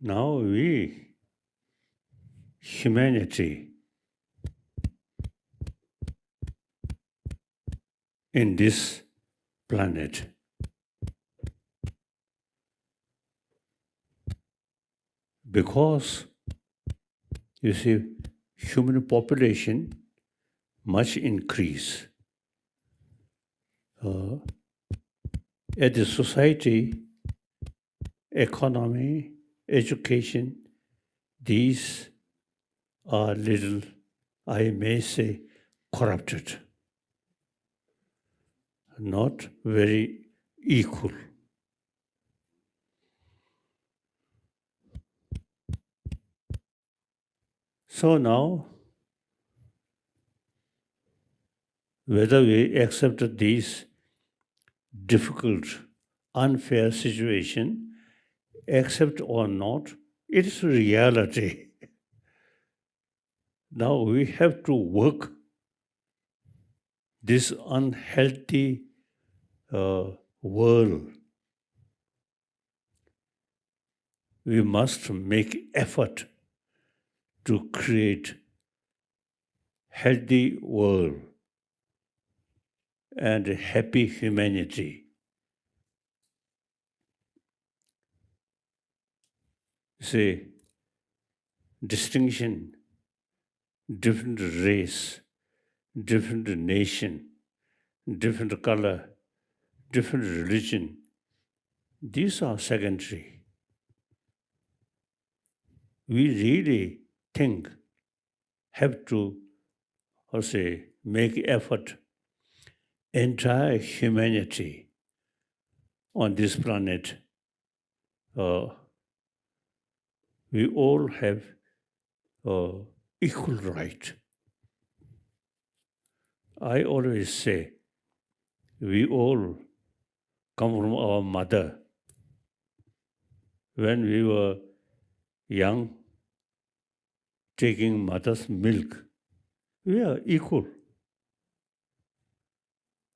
Now we, humanity, in this planet, because you see, human population much increase. At the society, economy, education, these are little, I may say, corrupted, not very equal. So now, whether we accept these difficult, unfair situation, accept or not, it is reality. Now we have to work this unhealthy world. We must make effort to create healthy world and happy humanity. Say, distinction, different race, different nation, different color, different religion, these are secondary. We really think, have to, or say, make effort. Entire humanity on this planet, uh, we all have equal right. I always say, we all come from our mother. When we were young, taking mother's milk, we are equal.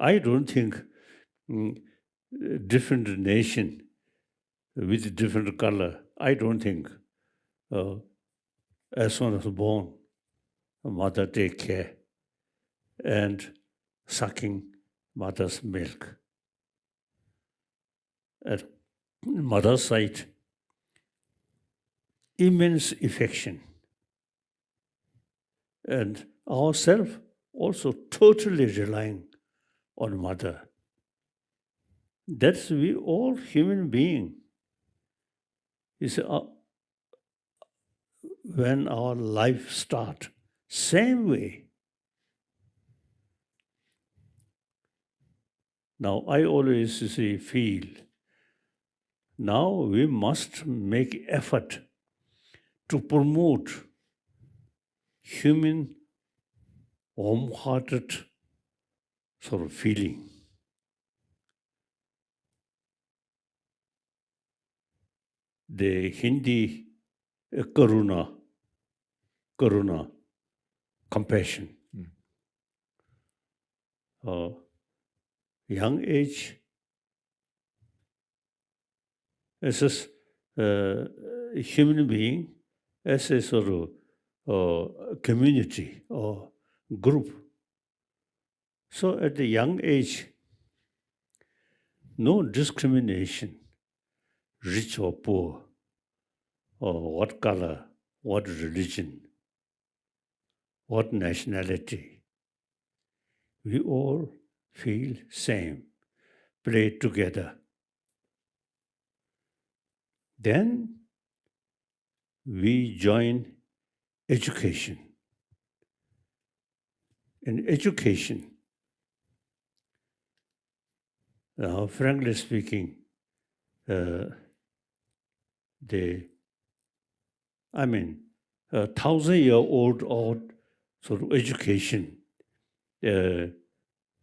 I don't think different nation with different color, I don't think as soon as born, a mother take care and sucking mother's milk. At mother's side, immense affection. And ourselves also totally relying on mother. That's we all human being. You see, when our life start, same way. Now I always feel, now we must make effort to promote human warm-hearted sort of feeling. The Hindi karuna, compassion. Young age, as a human being, as a sort of community or group. So at the young age, no discrimination, rich or poor, or what color, what religion, what nationality. We all feel same, play together. Then we join education. In education, frankly speaking, the 1,000-year-old sort of education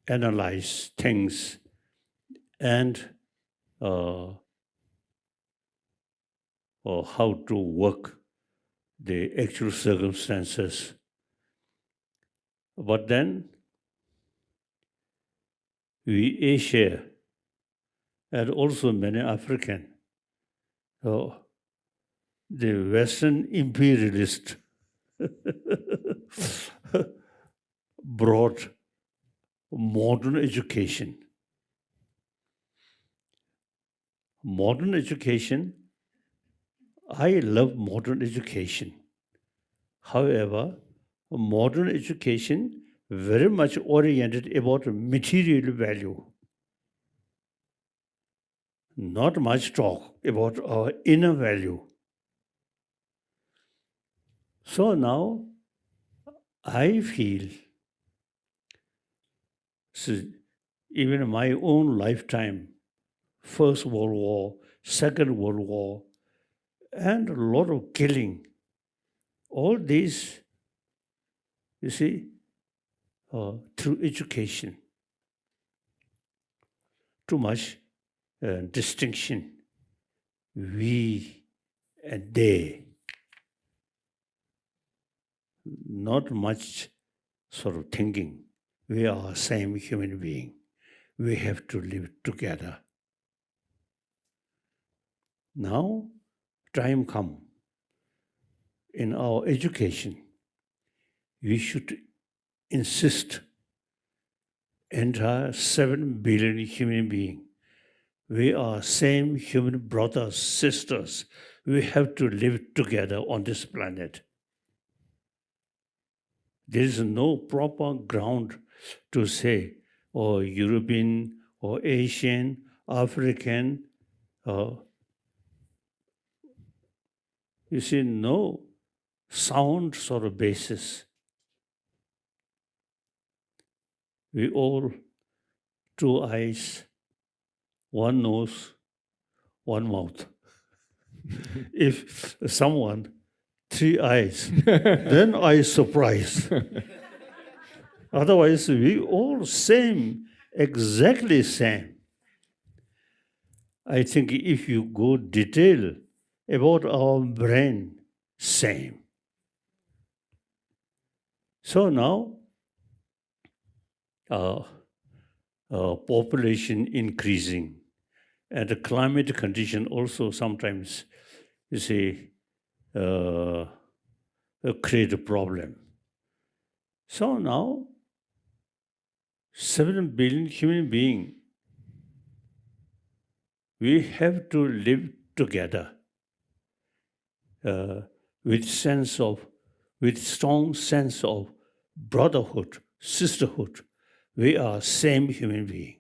analyze things and or how to work the actual circumstances. But then we Asia and also many African the Western imperialist brought modern education. Modern education, I love modern education. However, modern education very much oriented about material value. Not much talk about our inner value. So now I feel, so even in my own lifetime, First World War, Second World War, and a lot of killing, all these, you see, through education, too much distinction, we and they, not much sort of thinking. We are same human being. We have to live together. Now, time come. In our education, we should insist entire 7 billion human beings. We are same human brothers, sisters. We have to live together on this planet. There is no proper ground to say, or European, or Asian, African, you see, no sound sort of basis. We all, two eyes, one nose, one mouth. If someone, three eyes, then I surprise. Otherwise, we all same, exactly same. I think if you go detail about our brain, same. So now, population increasing, and the climate condition also sometimes, you see, create a problem. So now, 7 billion human beings, we have to live together with strong sense of brotherhood, sisterhood. We are same human being.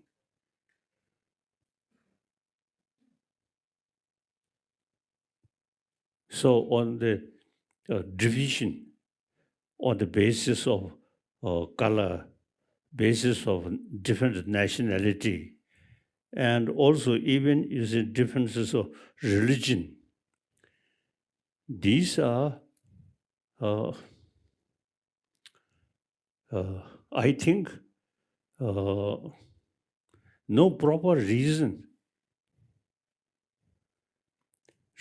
So on the division, on the basis of color, basis of different nationality, and also even using differences of religion, these are, I think, no proper reason.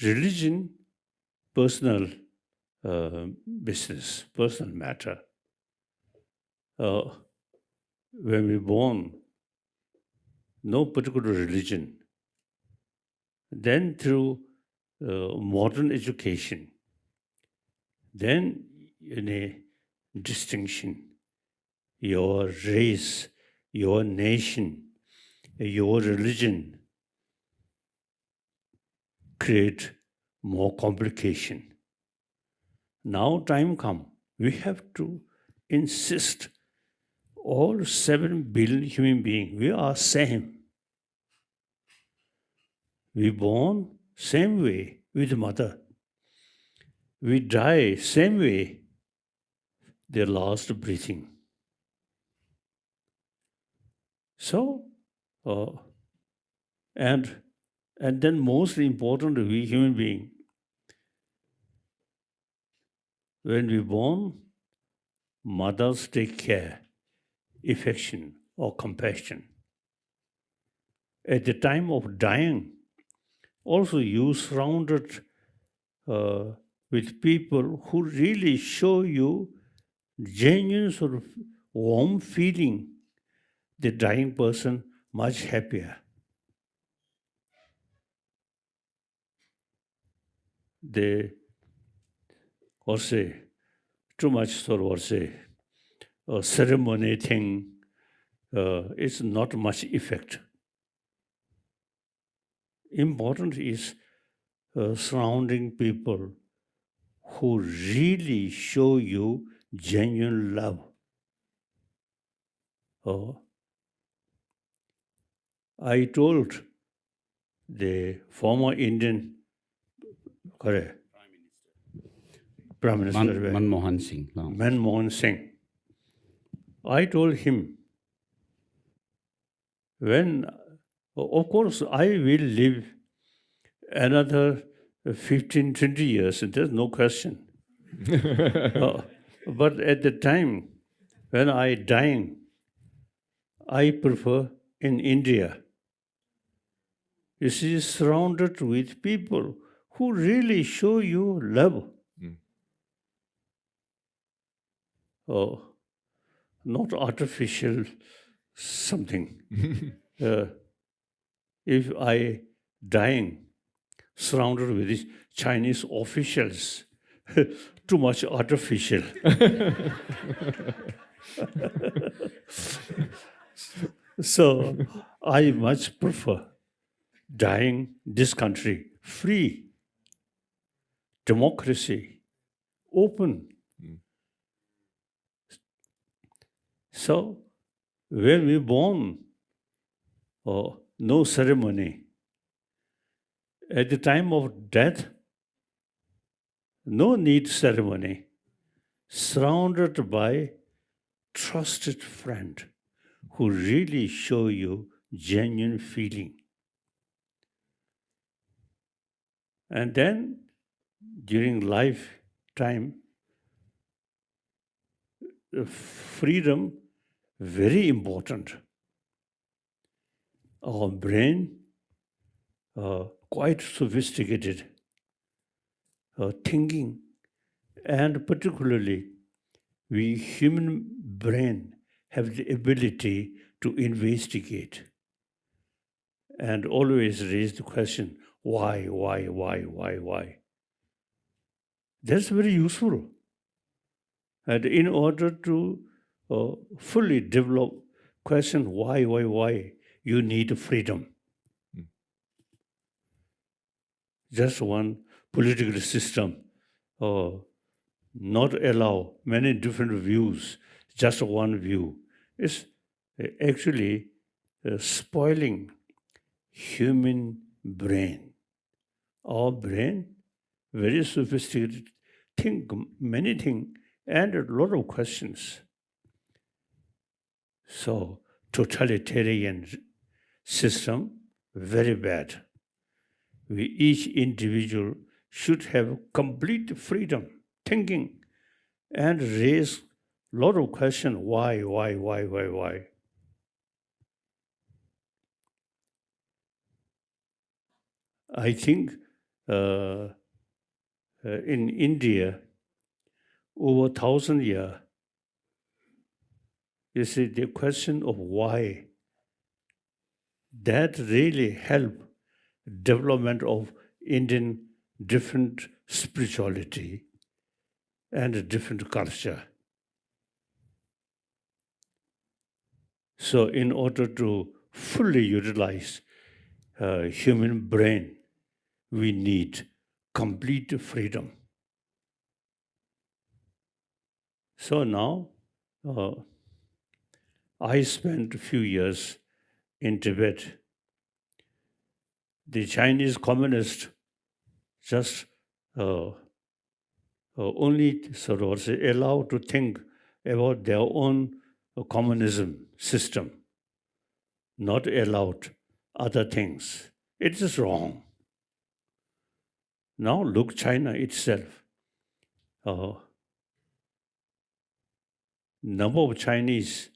Religion, personal business, personal matter. When we're born, no particular religion. Then through modern education, then in a distinction, your race, your nation, your religion create more complication. Now time come, we have to insist all 7 billion human beings, we are same. We born same way with mother. We die same way, their last breathing. So, and then most important, we human being, when we born, mothers take care, affection or compassion. At the time of dying, also you surrounded with people who really show you genuine sort of warm feeling, the dying person much happier. they or say too much sort of or say a ceremony thing is not much effect. Important is surrounding people who really show you genuine love. I told the former Indian correct, Prime Minister Manmohan Singh. No. Manmohan Singh. I told him, when, of course, I will live another 15, 20 years, there's no question. But at the time when I dying, I prefer in India. You see, surrounded with people who really show you love. Not artificial something. If I dying surrounded with these Chinese officials, too much artificial. So I much prefer dying this country free, democracy, open. So when we born, no ceremony. At the time of death, no need ceremony. Surrounded by trusted friend who really show you genuine feeling. And then during lifetime, freedom very important. Our brain quite sophisticated, thinking, and particularly we human brain have the ability to investigate and always raise the question, why? That's very useful. And in order to fully develop question why, you need freedom. Just one political system not allow many different views, just one view, is actually spoiling human brain. Our brain, very sophisticated, think many things and a lot of questions. So totalitarian system, very bad. Each individual should have complete freedom, thinking, and raise a lot of questions. Why? I think in India, over 1,000 years, you see, the question of why, that really helped development of Indian different spirituality and a different culture. So in order to fully utilize human brain, we need complete freedom. So now, I spent a few years in Tibet. The Chinese communists just only sort of say, allowed to think about their own communism system, not allowed other things. It is wrong. Now look China itself. Number of Chinese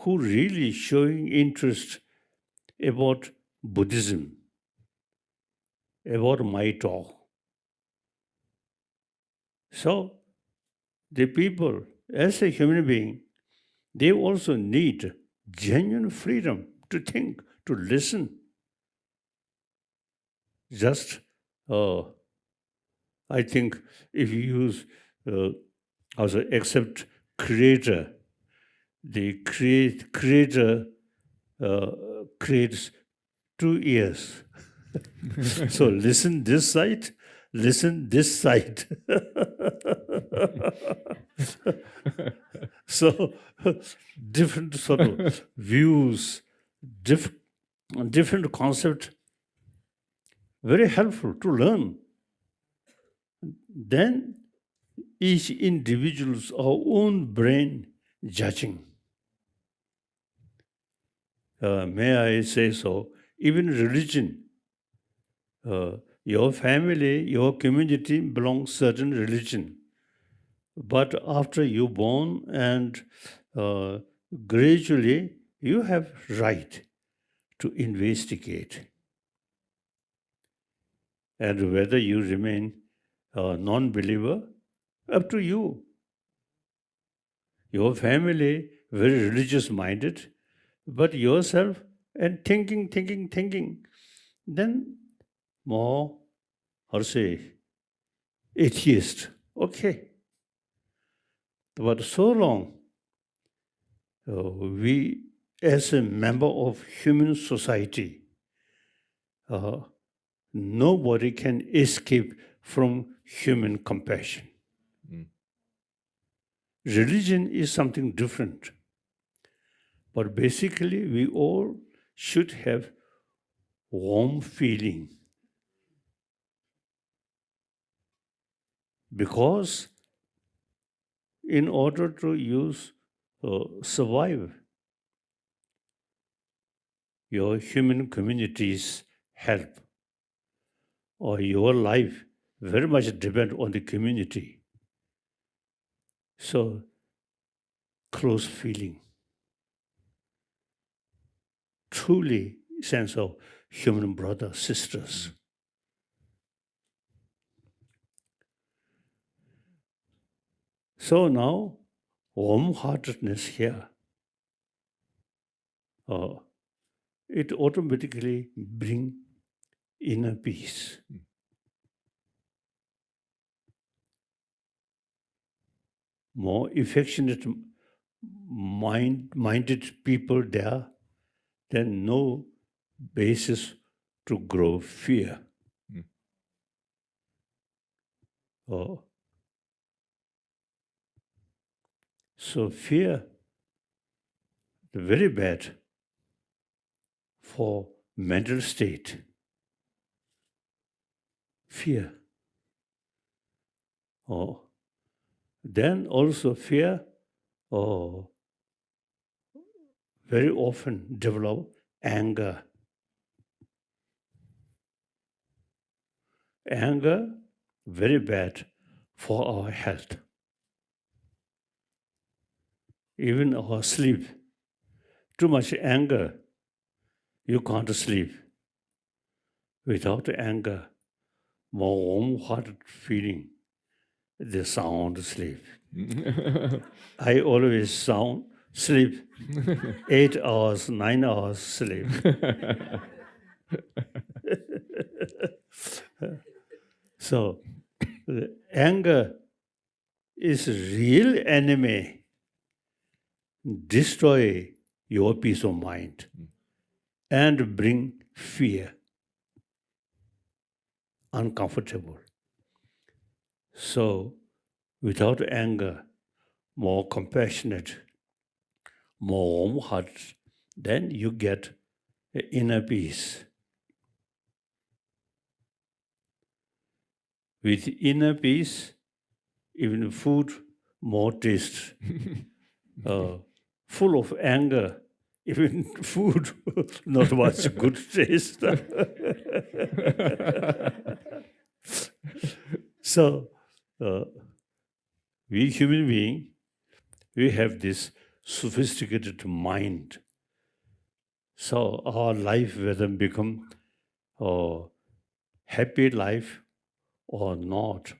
who really showing interest about Buddhism, about my talk. So the people, as a human being, they also need genuine freedom to think, to listen. Just I think if you use also accept creator, the creator creates 2 ears. So listen this side, listen this side. So different sort of views, different concept, very helpful to learn. Then each individual's own brain judging. May I say so? Even religion, your family, your community belongs certain religion. But after you born and gradually you have right to investigate. And whether you remain a non-believer, up to you. Your family, very religious-minded, but yourself and thinking, then more, how to say, atheist. Okay. But so long, we, as a member of human society, nobody can escape from human compassion. Religion is something different. But basically, we all should have warm feeling. Because in order to survive, your human community's help or your life very much depend on the community. So, close feeling, truly sense of human brothers, sisters. So now, warm-heartedness here, it automatically bring inner peace. More affectionate minded people there, then no basis to grow fear. So fear, very bad for mental state. Fear. Then also fear very often develop anger. Anger, very bad for our health. Even our sleep. Too much anger, you can't sleep. Without anger, more warm-hearted feeling, the sound sleep. I always sleep 8 hours, 9 hours sleep. So, anger is real enemy. Destroy your peace of mind and bring fear, uncomfortable. So, without anger, more compassionate, more warm heart, then you get inner peace. With inner peace, even food, more taste. Full of anger, even food, not much good taste. So, we human beings, we have this sophisticated mind. So our life, whether become a happy life or not,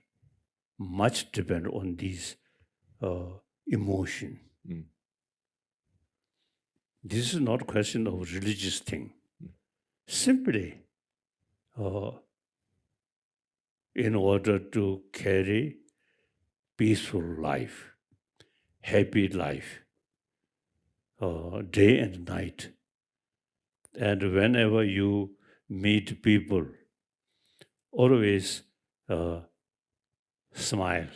much depend on these emotion. This is not a question of religious thing. Simply, in order to carry peaceful life, happy life, day and night. And whenever you meet people, always smile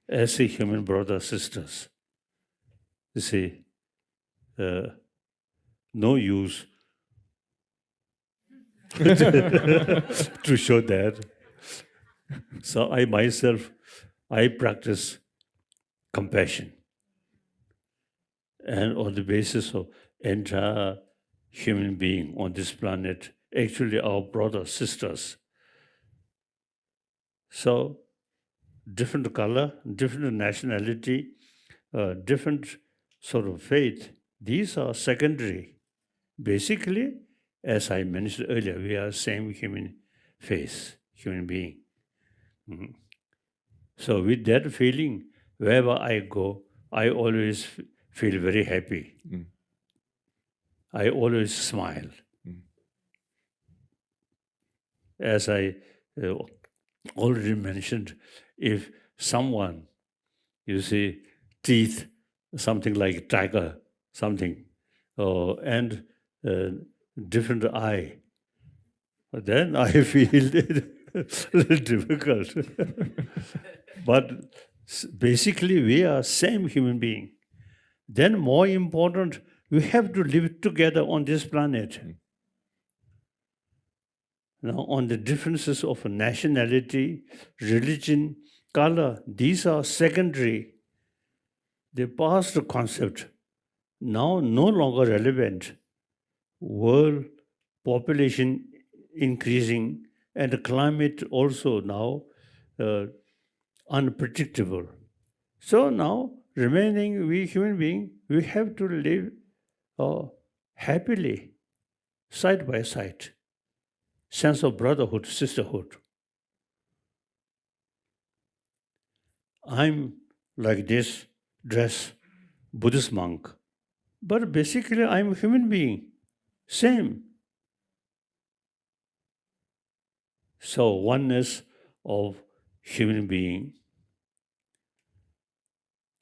as a human brothers, sisters. You see, no use to show that. So I myself, I practice compassion. And on the basis of entire human being on this planet, actually our brothers, sisters. So different color, different nationality, different sort of faith, these are secondary. Basically, as I mentioned earlier, we are same human face, human being. Mhm. So with that feeling, wherever I go, I always feel very happy. I always smile. As I already mentioned, if someone, you see, teeth, something like tiger, something, and different eye, then I feel it a little difficult. But basically, we are same human being. Then more important, we have to live together on this planet. Now, on the differences of nationality, religion, color, these are secondary. The past concept, now no longer relevant. World population increasing and the climate also now unpredictable. So now, remaining we human being, we have to live happily, side by side. Sense of brotherhood, sisterhood. I'm like this, dress, Buddhist monk. But basically, I'm a human being. Same. So, oneness of human being,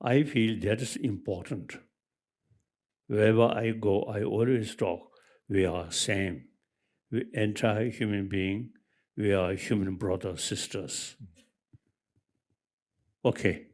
I feel that is important. Wherever I go, I always talk, we are same. We entire human being, we are human brothers, sisters. Okay.